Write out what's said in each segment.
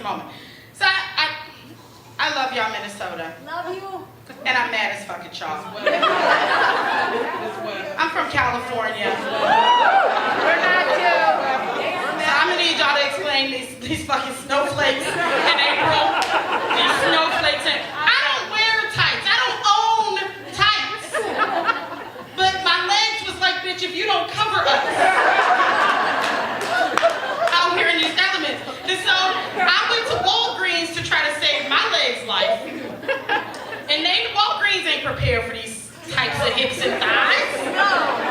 moment. So I love y'all, Minnesota. Love you. And I'm mad as fuck at y'all. I'm from California. We're not too. So I'm gonna need y'all to explain these fucking snowflakes in April. These snowflakes in I don't wear tights. I don't own tights. But my legs was like, bitch, if you don't cover us out here in these elements. And so I went to Walgreens to try to save my legs' life. And Walgreens ain't prepared for these types of hips and thighs.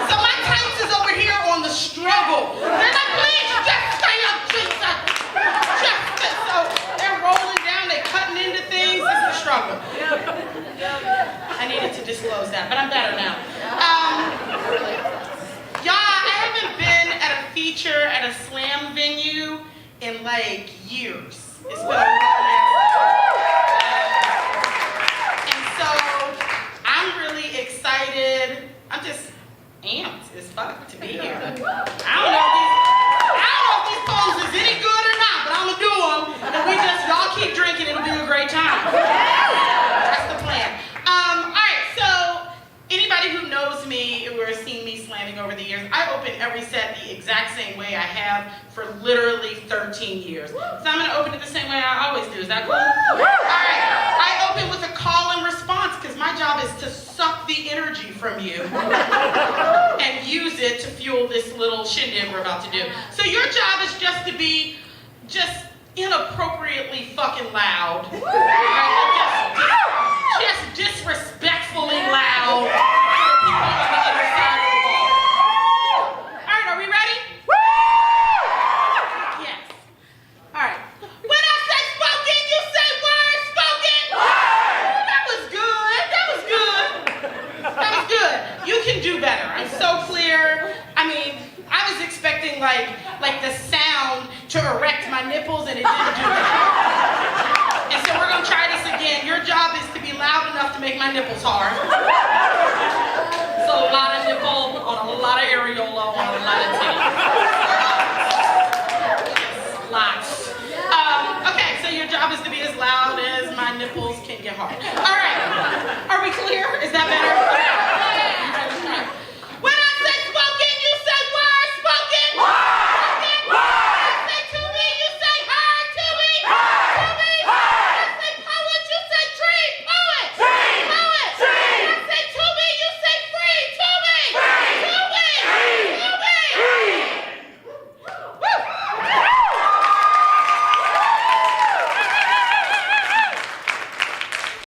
So my tights is over here on the struggle. They're like, please, just stay up, Jesus. So they're rolling down, they're cutting into things. It's a struggle. I needed to disclose that, but I'm better now. Y'all, I haven't been at a feature at a slam venue in like years. It's been a long ass time. And so I'm really excited. I'm just amped as fuck to be here. I don't know if these poems is any good or not, but I'm gonna do them. And y'all keep drinking, it'll be a great time. That's the plan. Alright, so anybody who knows me or has seen me slamming over the years, I open every set the exact same way I have for literally 13 years. So I'm gonna open it the same way I always do. Is that cool? Alright, I open with a call and response because my job is to suck the energy from you and use it to fuel this little shindig we're about to do. So your job is just to be just inappropriately fucking loud. Right? Just disrespectfully loud to the people on the other side of the ball. Alright, are we ready? Yes. Alright. When I say spoken, you say word spoken. That was good. That was good. That was good. You can do better. I'm so clear. I mean, I was expecting like the sound to erect my nipples and it didn't do that. And so we're gonna try this again. Your job is to be loud enough to make my nipples hard.